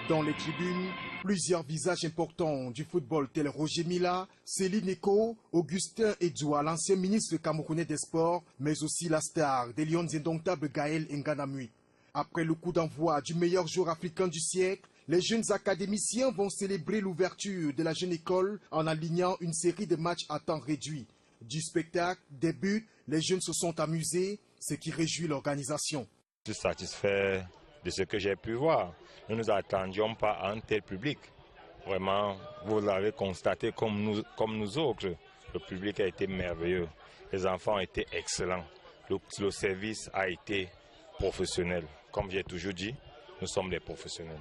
Dans les tribunes, plusieurs visages importants du football tels Roger Mila, Céline Eko, Augustin Edjoua, l'ancien ministre camerounais des Sports, mais aussi la star des Lions indomptables Gaël Nganamui. Après le coup d'envoi du meilleur joueur africain du siècle, les jeunes académiciens vont célébrer l'ouverture de la jeune école en alignant une série de matchs à temps réduit. Du spectacle, des buts, les jeunes se sont amusés, ce qui réjouit l'organisation. Je suis satisfait de ce que j'ai pu voir. Nous ne nous attendions pas à un tel public. Vraiment, vous l'avez constaté comme nous autres. Le public a été merveilleux. Les enfants ont été excellents. Le service a été professionnel. Comme j'ai toujours dit, nous sommes des professionnels.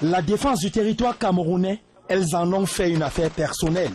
La défense du territoire camerounais, elles en ont fait une affaire personnelle.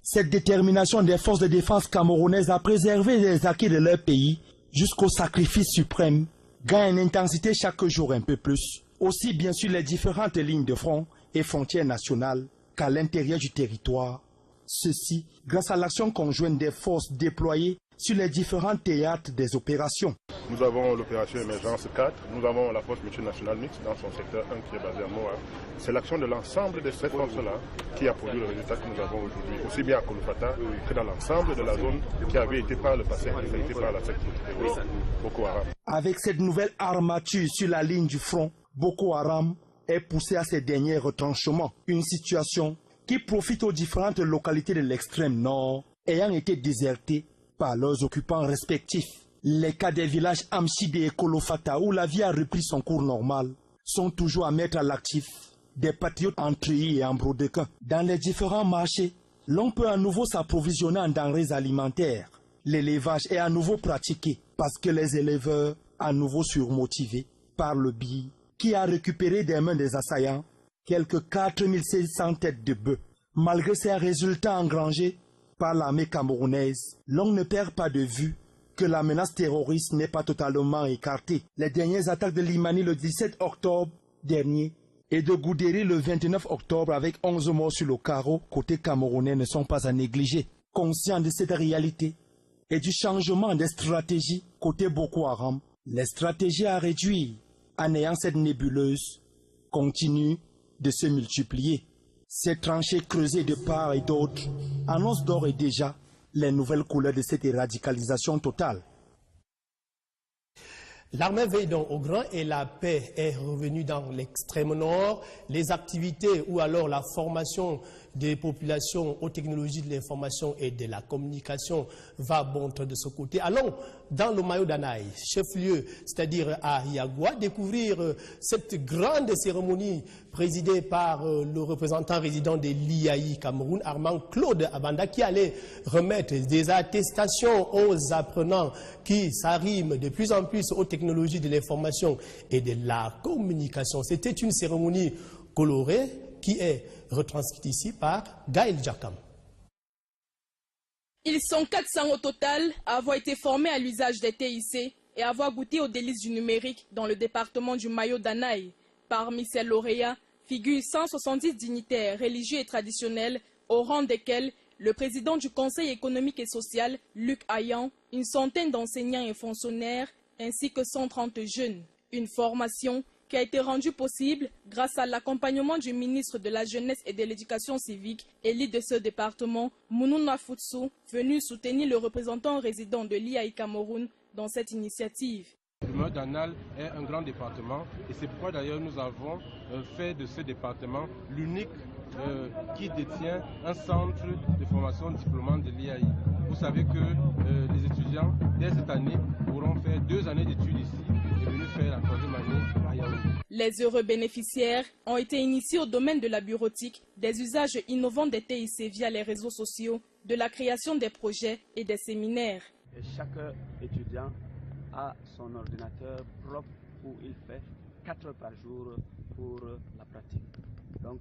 Cette détermination des forces de défense camerounaises à préserver les acquis de leur pays jusqu'au sacrifice suprême gagne en intensité chaque jour un peu plus, aussi bien sur les différentes lignes de front et frontières nationales qu'à l'intérieur du territoire. Ceci grâce à l'action conjointe des forces déployées sur les différents théâtres des opérations. Nous avons l'opération Émergence 4, nous avons la force multinationale mixte dans son secteur 1 qui est basé à Moa. C'est l'action de l'ensemble de ces forces-là qui a produit le résultat que nous avons aujourd'hui, aussi bien à Kolofata que dans l'ensemble de la zone qui avait été par le passé affectée par la secte terroriste Boko Haram. Avec cette nouvelle armature sur la ligne du front, Boko Haram est poussé à ses derniers retranchements. Une situation qui profite aux différentes localités de l'extrême nord ayant été désertées par leurs occupants respectifs. Les cas des villages Amchide et Kolofata où la vie a repris son cours normal sont toujours à mettre à l'actif des patriotes en treillis et en brodequins. Dans les différents marchés, l'on peut à nouveau s'approvisionner en denrées alimentaires. L'élevage est à nouveau pratiqué parce que les éleveurs, à nouveau surmotivés, par le BI, qui a récupéré des mains des assaillants quelques 4600 têtes de bœufs. Malgré ces résultats engrangés par l'armée camerounaise, l'on ne perd pas de vue que la menace terroriste n'est pas totalement écartée. Les dernières attaques de Limani le 17 octobre dernier et de Goudéry le 29 octobre avec 11 morts sur le carreau côté camerounais ne sont pas à négliger. Conscient de cette réalité et du changement des stratégies côté Boko Haram, les stratégies à réduire en ayant cette nébuleuse continuent de se multiplier. Ces tranchées creusées de part et d'autre annoncent d'ores et déjà les nouvelles couleurs de cette radicalisation totale. L'armée veille donc au grand et la paix est revenue dans l'extrême nord. Les activités ou alors la formation des populations aux technologies de l'information et de la communication va bon train de ce côté. Allons dans le Mayo d'Anaï, chef-lieu, c'est-à-dire à Yagua, découvrir cette grande cérémonie présidée par le représentant résident de l'IAI Cameroun, Armand Claude Abanda, qui allait remettre des attestations aux apprenants qui s'arriment de plus en plus aux technologies de l'information et de la communication. C'était une cérémonie colorée qui est retranscrite ici par Gaël Djakam. Ils sont 400 au total à avoir été formés à l'usage des TIC et à avoir goûté aux délices du numérique dans le département du Mayo d'Anaï. Parmi ces lauréats figurent 170 dignitaires religieux et traditionnels, au rang desquels le président du Conseil économique et social, Luc Ayan, une centaine d'enseignants et fonctionnaires, ainsi que 130 jeunes. Une formation qui a été rendue possible grâce à l'accompagnement du ministre de la Jeunesse et de l'Éducation civique, élu de ce département, Mounouna Futsu, venu soutenir le représentant résident de l'IAI Cameroun dans cette initiative. Le Mayo d'Anal est un grand département et c'est pourquoi d'ailleurs nous avons fait de ce département l'unique qui détient un centre de formation diplômante de l'IAI. Vous savez que les étudiants, dès cette année, pourront faire 2 années d'études ici et venir faire la 3e année à Yaoundé. Les heureux bénéficiaires ont été initiés au domaine de la bureautique, des usages innovants des TIC via les réseaux sociaux, de la création des projets et des séminaires. Et chaque étudiant a son ordinateur propre où il fait 4 heures par jour pour la pratique. Donc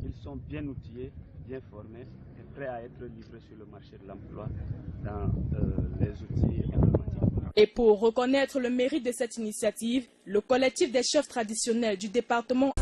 ils sont bien outillés, bien formés et prêts à être livrés sur le marché de l'emploi dans les outils informatiques. Et pour reconnaître le mérite de cette initiative, le collectif des chefs traditionnels du département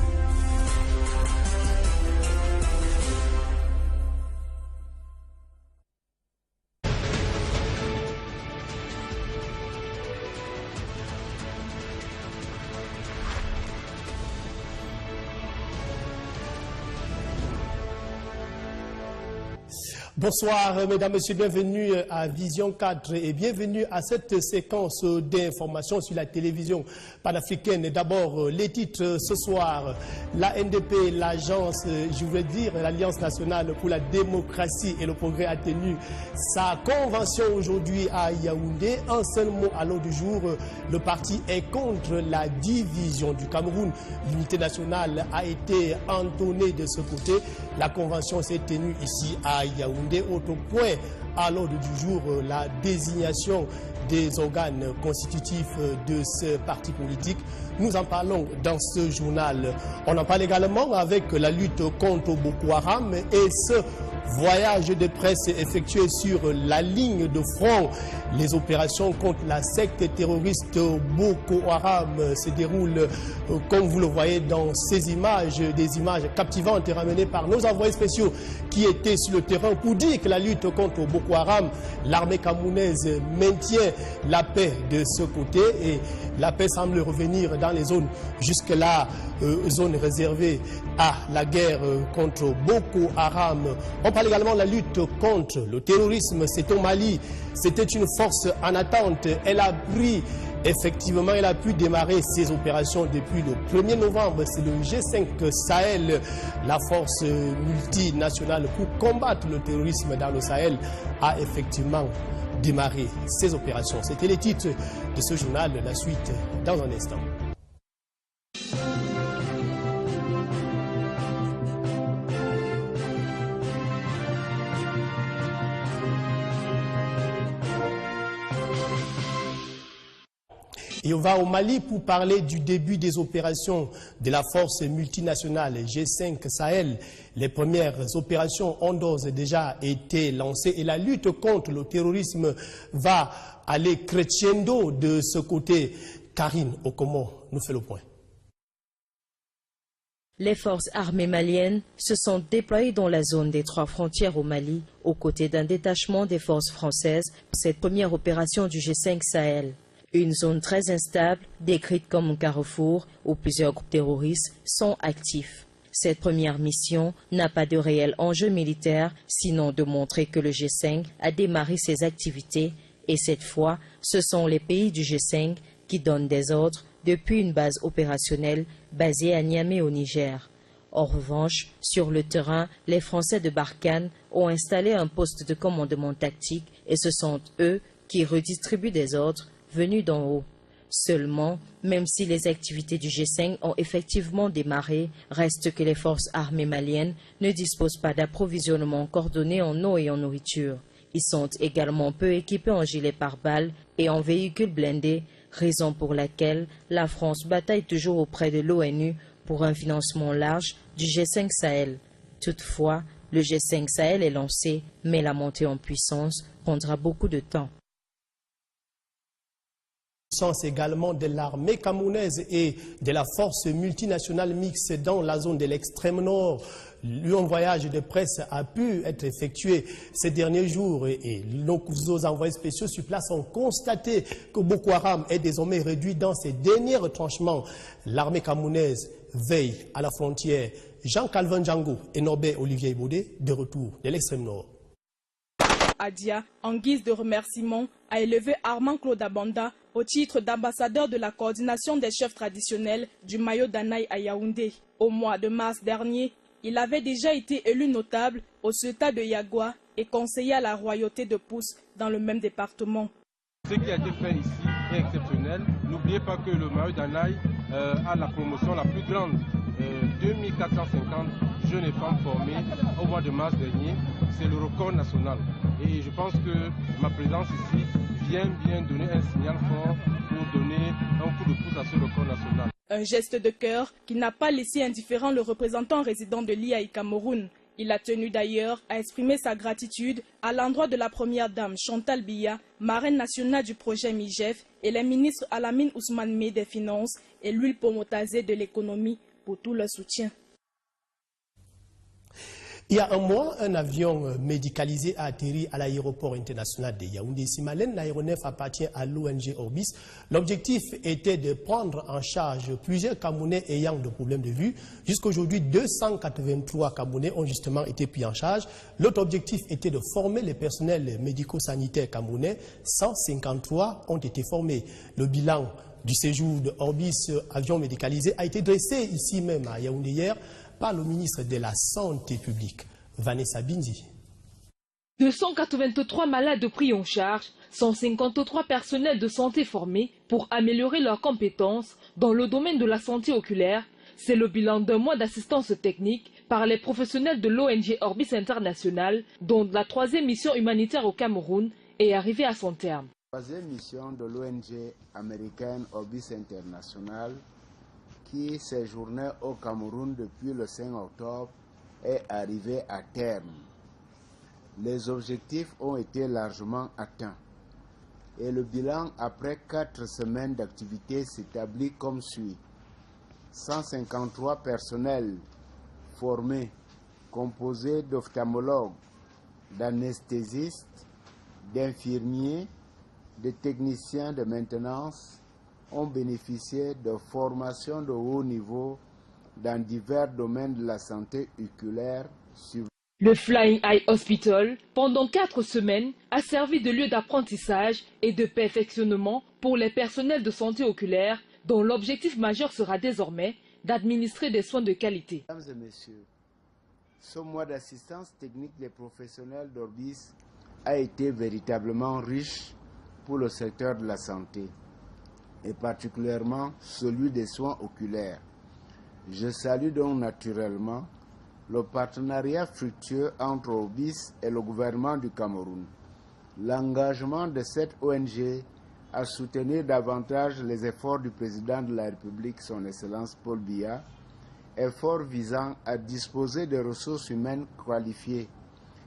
Bonsoir mesdames, messieurs, bienvenue à Vision 4 et bienvenue à cette séquence d'informations sur la télévision panafricaine. D'abord, les titres ce soir, la NDP, l'agence, je voulais dire l'Alliance nationale pour la démocratie et le progrès a tenu sa convention aujourd'hui à Yaoundé. Un seul mot à l'ordre du jour, le parti est contre la division du Cameroun. L'unité nationale a été entonnée de ce côté. La convention s'est tenue ici à Yaoundé. Autre point à l'ordre du jour, la désignation des organes constitutifs de ce parti politique. Nous en parlons dans ce journal. On en parle également avec la lutte contre Boko Haram et ce voyage de presse effectué sur la ligne de front. Les opérations contre la secte terroriste Boko Haram se déroulent comme vous le voyez dans ces images, des images captivantes ramenées par nos envoyés spéciaux qui étaient sur le terrain pour dire que la lutte contre Boko Haram, l'armée camerounaise maintient la paix de ce côté et la paix semble revenir dans les zones jusque-là, zones réservées à la guerre contre Boko Haram. On parle également de la lutte contre le terrorisme. C'est au Mali, c'était une force en attente. Elle a pu démarrer ses opérations depuis le 1er novembre. C'est le G5 Sahel, la force multinationale pour combattre le terrorisme dans le Sahel, a effectivement démarré ses opérations. C'était les titres de ce journal. La suite dans un instant. Et on va au Mali pour parler du début des opérations de la force multinationale G5 Sahel. Les premières opérations ont d'ores et déjà été lancées et la lutte contre le terrorisme va aller crescendo de ce côté. Karine Okomo nous fait le point. Les forces armées maliennes se sont déployées dans la zone des 3 frontières au Mali, aux côtés d'un détachement des forces françaises pour cette première opération du G5 Sahel. Une zone très instable, décrite comme un carrefour où plusieurs groupes terroristes sont actifs. Cette première mission n'a pas de réel enjeu militaire, sinon de montrer que le G5 a démarré ses activités et cette fois, ce sont les pays du G5 qui donnent des ordres depuis une base opérationnelle basée à Niamey au Niger. En revanche, sur le terrain, les Français de Barkhane ont installé un poste de commandement tactique et ce sont eux qui redistribuent des ordres venus d'en haut. Seulement, même si les activités du G5 ont effectivement démarré, reste que les forces armées maliennes ne disposent pas d'approvisionnement coordonné en eau et en nourriture. Ils sont également peu équipés en gilets pare-balles et en véhicules blindés, raison pour laquelle la France bataille toujours auprès de l'ONU pour un financement large du G5 Sahel. Toutefois, le G5 Sahel est lancé, mais la montée en puissance prendra beaucoup de temps. Également de l'armée camerounaise et de la force multinationale mixte dans la zone de l'extrême nord. Un voyage de presse a pu être effectué ces derniers jours et nos envoyés spéciaux sur place ont constaté que Boko Haram est désormais réduit dans ses derniers retranchements. L'armée camerounaise veille à la frontière. Jean-Calvin Django et Norbert Olivier Baudet de retour de l'extrême nord. Adia, en guise de remerciement, a élevé Armand Claude Abanda au titre d'ambassadeur de la coordination des chefs traditionnels du Mayo Danaï à Yaoundé. Au mois de mars dernier, il avait déjà été élu notable au Sultan de Yagua et conseiller à la royauté de Pousse dans le même département. Ce qui a été fait ici est exceptionnel. N'oubliez pas que le Mayo Danaï a la promotion la plus grande. 2450 jeunes et femmes formées au mois de mars dernier. C'est le record national. Et je pense que ma présence ici vient bien donner un signal fort pour donner un coup de pouce à ce record national. Un geste de cœur qui n'a pas laissé indifférent le représentant résident de l'IAI Cameroun. Il a tenu d'ailleurs à exprimer sa gratitude à l'endroit de la première dame Chantal Biya, marraine nationale du projet MIGEF, et les ministres Alamine Ousmane Mé des Finances et Louis Pomotazé de l'économie pour tout leur soutien. Il y a un mois, un avion médicalisé a atterri à l'aéroport international de Yaoundé-Simalène. L'aéronef appartient à l'ONG Orbis. L'objectif était de prendre en charge plusieurs Camerounais ayant des problèmes de vue. Jusqu'aujourd'hui, 283 Camerounais ont justement été pris en charge. L'autre objectif était de former les personnels médico-sanitaires camerounais. 153 ont été formés. Le bilan du séjour de Orbis, avion médicalisé, a été dressé ici même à Yaoundé hier par le ministre de la Santé publique, Vanessa Binzi. 283 malades pris en charge, 153 personnels de santé formés pour améliorer leurs compétences dans le domaine de la santé oculaire. C'est le bilan d'un mois d'assistance technique par les professionnels de l'ONG Orbis International, dont la 3e mission humanitaire au Cameroun est arrivée à son terme. La 3e mission de l'ONG américaine Orbis International, qui séjournait au Cameroun depuis le 5 octobre, est arrivé à terme. Les objectifs ont été largement atteints et le bilan après 4 semaines d'activité s'établit comme suit. 153 personnels formés, composés d'ophtalmologues, d'anesthésistes, d'infirmiers, de techniciens de maintenance, ont bénéficié de formations de haut niveau dans divers domaines de la santé oculaire. Le Flying Eye Hospital, pendant 4 semaines, a servi de lieu d'apprentissage et de perfectionnement pour les personnels de santé oculaire, dont l'objectif majeur sera désormais d'administrer des soins de qualité. Mesdames et messieurs, ce mois d'assistance technique des professionnels d'Orbis a été véritablement riche pour le secteur de la santé, et particulièrement celui des soins oculaires. Je salue donc naturellement le partenariat fructueux entre Orbis et le gouvernement du Cameroun. L'engagement de cette ONG à soutenir davantage les efforts du président de la République, son Excellence Paul Biya, efforts visant à disposer de ressources humaines qualifiées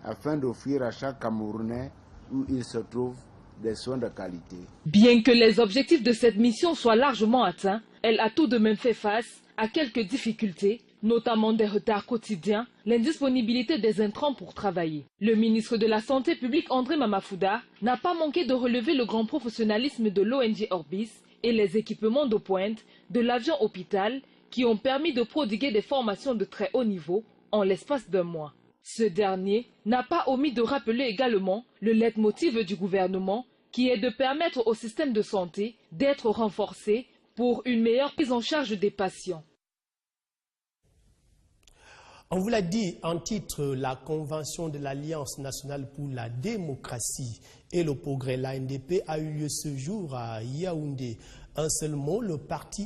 afin d'offrir à chaque Camerounais où il se trouve des soins de qualité. Bien que les objectifs de cette mission soient largement atteints, elle a tout de même fait face à quelques difficultés, notamment des retards quotidiens, l'indisponibilité des intrants pour travailler. Le ministre de la Santé publique André Mamafouda n'a pas manqué de relever le grand professionnalisme de l'ONG Orbis et les équipements de pointe de l'avion hôpital qui ont permis de prodiguer des formations de très haut niveau en l'espace d'un mois. Ce dernier n'a pas omis de rappeler également le leitmotiv du gouvernement qui est de permettre au système de santé d'être renforcé pour une meilleure prise en charge des patients. On vous l'a dit en titre, la Convention de l'Alliance nationale pour la démocratie et le progrès, l'ANDP, a eu lieu ce jour à Yaoundé. Un seul mot, le parti